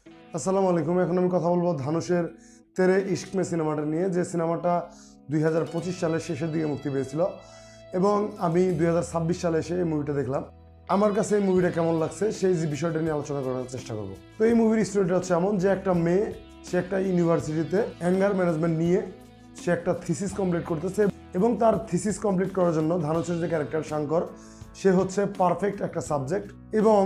আসসালামু আলাইকুম। এখন আমি কথা বলবো ধানুষের তেরে ইশক মে সিনেমাটা নিয়ে, যে সিনেমাটা 2025 সালের শেষের দিকে মুক্তি পেয়েছিল এবং আমি 2026 সালে এসে এই মুভিটা দেখলাম। আমার কাছে এই মুভিটা কেমন লাগছে সেই যে বিষয়টা নিয়ে আলোচনা করার চেষ্টা করব। তো এই মুভির স্টোরিটা হচ্ছে এমন যে একটা মেয়ে, সে একটা ইউনিভার্সিটিতে অ্যাঙ্গার ম্যানেজমেন্ট নিয়ে সে একটা থিসিস কমপ্লিট করতেছে এবং তার থিসিস কমপ্লিট করার জন্য ধানুষের যে ক্যারেক্টার শঙ্কর, সে হচ্ছে পারফেক্ট একটা সাবজেক্ট এবং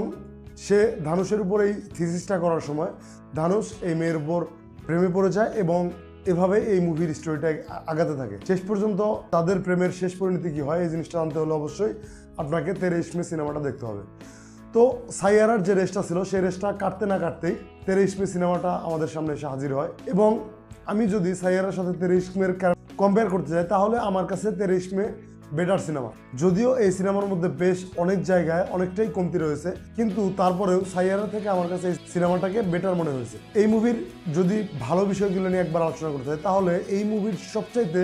সে ধানুষের উপর এই থিসিসটা করার সময় ধানুষ এই মেয়ের উপর প্রেমে পড়ে যায় এবং এভাবে এই মুভির স্টোরিটা আগাতে থাকে। শেষ পর্যন্ত তাদের প্রেমের শেষ পরিণতি কী হয় এই জিনিসটা আনতে হলে অবশ্যই আপনাকে তেরে ইশক মে সিনেমাটা দেখতে হবে। তো সাইয়ারার যে রেসটা ছিল সেই রেসটা কাটতে না কাটতেই তেরে ইশক মে সিনেমাটা আমাদের সামনে এসে হাজির হয় এবং আমি যদি সাইয়ারার সাথে তেরে ইশক মের কম্পেয়ার করতে চাই তাহলে আমার কাছে তেরে ইশক মে বেটার সিনেমা। যদিও এই সিনেমার মধ্যে বেশ অনেক জায়গায় অনেকটাই কমতি রয়েছে, কিন্তু তারপরেও সাইয়ারা থেকে আমার কাছে এই সিনেমাটাকে বেটার মনে হয়েছে। এই মুভির যদি ভালো বিষয়গুলো নিয়ে একবার আলোচনা করতে হয় তাহলে এই মুভির সবচাইতে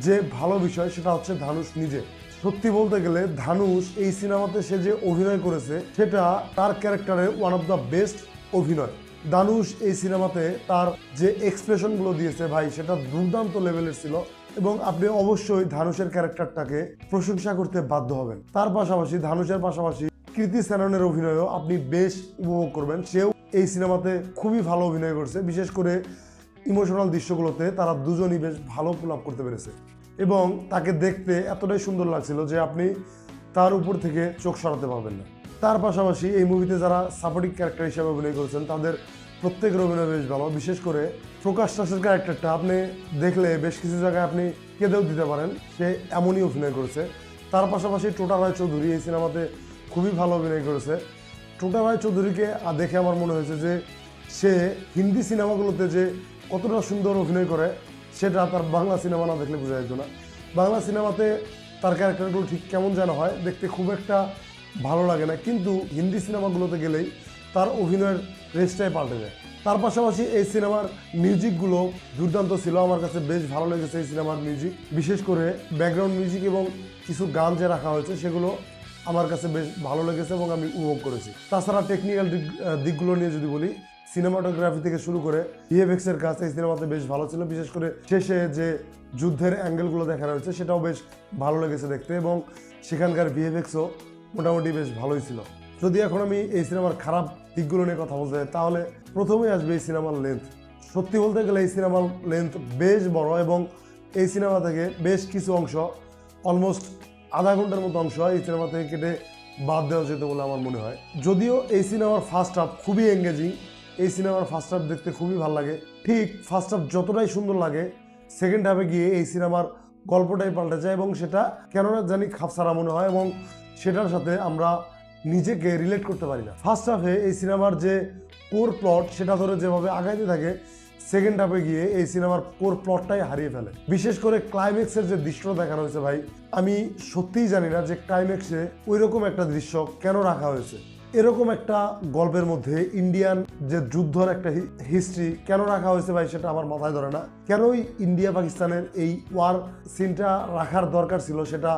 যে ভালো বিষয় সেটা হচ্ছে ধানুষ নিজে। সত্যি বলতে গেলে ধানুষ এই সিনেমাতে সে যে অভিনয় করেছে সেটা তার ক্যারেক্টারের ওয়ান অফ দ্য বেস্ট অভিনয়। ধানুষ এই সিনেমাতে তার যে এক্সপ্রেশনগুলো দিয়েছে ভাই, সেটা দুর্দান্ত লেভেলের ছিল এবং আপনি অবশ্যই ধানুষের ক্যারেক্টারটাকে প্রশংসা করতে বাধ্য হবেন। তার পাশাপাশি ধানুষের পাশাপাশি কৃতি সেননের অভিনয়ও আপনি বেশ উপভোগ করবেন। সেও এই সিনেমাতে খুবই ভালো অভিনয় করছে, বিশেষ করে ইমোশনাল দৃশ্যগুলোতে তারা দুজনই বেশ ভালো পুল আপ করতে পেরেছে এবং তাকে দেখতে এতটাই সুন্দর লাগছিল যে আপনি তার উপর থেকে চোখ সরাতে পারবেন না। তার পাশাপাশি এই মুভিতে যারা সাপোর্টিং ক্যারেক্টার হিসেবে অভিনয় করেছেন তাদের প্রত্যেকের অভিনয় বেশ ভালো। বিশেষ করে প্রকাশ রাজের ক্যারেক্টারটা আপনি দেখলে বেশ কিছু জায়গায় আপনি কেঁদেও দিতে পারেন, সে এমনই অভিনয় করেছে। তার পাশাপাশি টোটা রায়চৌধুরী এই সিনেমাতে খুবই ভালো অভিনয় করেছে। টোটা রায়চৌধুরীকে দেখে আমার মনে হয়েছে যে সে হিন্দি সিনেমাগুলোতে যে কতটা সুন্দর অভিনয় করে সেটা তার বাংলা সিনেমা না দেখলে বোঝা যেত না। বাংলা সিনেমাতে তার ক্যারেক্টারগুলো ঠিক কেমন যেন হয়, দেখতে খুব একটা ভালো লাগে না, কিন্তু হিন্দি সিনেমাগুলোতে গেলেই তার অভিনয়ের রেসটাই পাল্টে যায়। তার পাশাপাশি এই সিনেমার মিউজিকগুলো দুর্দান্ত ছিল, আমার কাছে বেশ ভালো লেগেছে এই সিনেমার মিউজিক। বিশেষ করে ব্যাকগ্রাউন্ড মিউজিক এবং কিছু গান যে রাখা হয়েছে সেগুলো আমার কাছে বেশ ভালো লেগেছে এবং আমি উপভোগ করেছি। তাছাড়া টেকনিক্যাল দিকগুলো নিয়ে যদি বলি, সিনেমাটোগ্রাফি থেকে শুরু করে ভিএফএক্স এর কাজ এই সিনেমাতে বেশ ভালো ছিল। বিশেষ করে শেষে যে যুদ্ধের অ্যাঙ্গেলগুলো দেখানো হয়েছে সেটাও বেশ ভালো লেগেছে দেখতে এবং সেখানকার ভিএফএক্সও মোটামুটি বেশ ভালোই ছিল। যদি এখন আমি এই সিনেমার খারাপ দিকগুলো নিয়ে কথা বলতে চাই তাহলে প্রথমেই আসবে এই সিনেমার লেন্থ। সত্যি বলতে গেলে এই সিনেমার লেন্থ বেশ বড় এবং এই সিনেমা থেকে বেশ কিছু অংশ, অলমোস্ট আধা ঘন্টার মতো অংশ এই সিনেমা থেকে কেটে বাদ দেওয়া যেত বলে আমার মনে হয়। যদিও এই সিনেমার ফার্স্ট হাফ খুবই এঙ্গেজিং, এই সিনেমার ফার্স্ট হাফ দেখতে খুবই ভালো লাগে। ঠিক ফার্স্ট হাফ যতটাই সুন্দর লাগে, সেকেন্ড হাফে গিয়ে এই সিনেমার গল্পটাই পাল্টে যায় এবং সেটা কেননা জানি খাপছাড়া মনে হয় এবং সেটার সাথে আমরা নিজেকে রিলেট করতে পারি না। ফার্স্ট হাফে এই সিনেমার যে কোর প্লট সেটা ধরে যেভাবে আগাইতে থাকে, সেকেন্ড হাফে গিয়ে এই সিনেমার কোর প্লটটাই হারিয়ে ফেলে। বিশেষ করে ক্লাইম্যাক্সের যে দৃশ্যটা দেখানো হয়েছে ভাই, আমি সত্যিই জানি না যে ক্লাইম্যাক্সে ওই রকম একটা দৃশ্য কেন রাখা হয়েছে। এরকম একটা গল্পের মধ্যে ইন্ডিয়ান যে যুদ্ধর একটা হিস্ট্রি কেন রাখা হয়েছে ভাই, সেটা আমার মাথায় ধরে না। কেনই ইন্ডিয়া পাকিস্তানের এই ওয়ার সিনটা রাখার দরকার ছিল সেটা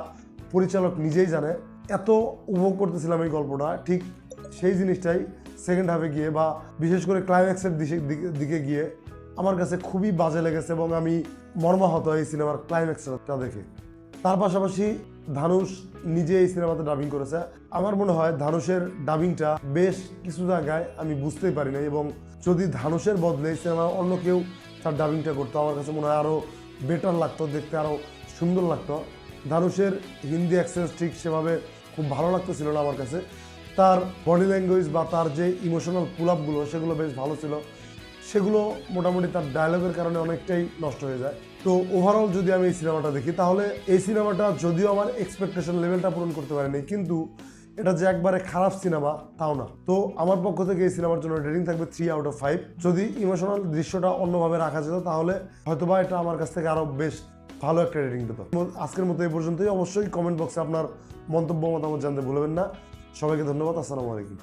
পরিচালক নিজেই জানে। এত উপভোগ করতেছিলাম এই গল্পটা, ঠিক সেই জিনিসটাই সেকেন্ড হাফে গিয়ে বা বিশেষ করে ক্লাইম্যাক্সের দিকে গিয়ে আমার কাছে খুবই বাজে লেগেছে এবং আমি মর্মাহত এই সিনেমার ক্লাইম্যাক্সটা দেখে। তার পাশাপাশি ধানুষ নিজে এই সিনেমাতে ডাবিং করেছে। আমার মনে হয় ধানুষের ডাবিংটা বেশ কিছু জায়গায় আমি বুঝতেই পারি না এবং যদি ধানুষের বদলে এই সিনেমার অন্য কেউ তার ডাবিংটা করতো আমার কাছে মনে হয় আরও বেটার লাগতো, দেখতে আরও সুন্দর লাগতো। ধানুষের হিন্দি অ্যাকসেন্ট ঠিক সেভাবে খুব ভালো লাগতেছিল না আমার কাছে। তার বডি ল্যাঙ্গুয়েজ বা তার যে ইমোশনাল পুল আপগুলো সেগুলো বেশ ভালো ছিল, সেগুলো মোটামুটি তার ডায়লগের কারণে অনেকটাই নষ্ট হয়ে যায়। তো ওভারঅল যদি আমি এই সিনেমাটা দেখি তাহলে এই সিনেমাটা যদিও আমার এক্সপেকটেশন লেভেলটা পূরণ করতে পারেনি, কিন্তু এটা যে একবারে খারাপ সিনেমা তাও না। তো আমার পক্ষ থেকে এই সিনেমার জন্য রেটিং থাকবে 3/5। যদি ইমোশনাল দৃশ্যটা অন্যভাবে রাখা যেত তাহলে হয়তোবা এটা আমার কাছ থেকে আরও বেশ ভালো একটা রেটিং পেত। আজকের মতো এই পর্যন্তই। অবশ্যই কমেন্ট বক্সে আপনার মন্তব্য মতামত জানতে ভুলবেন না। সবাইকে ধন্যবাদ। আসসালামু আলাইকুম।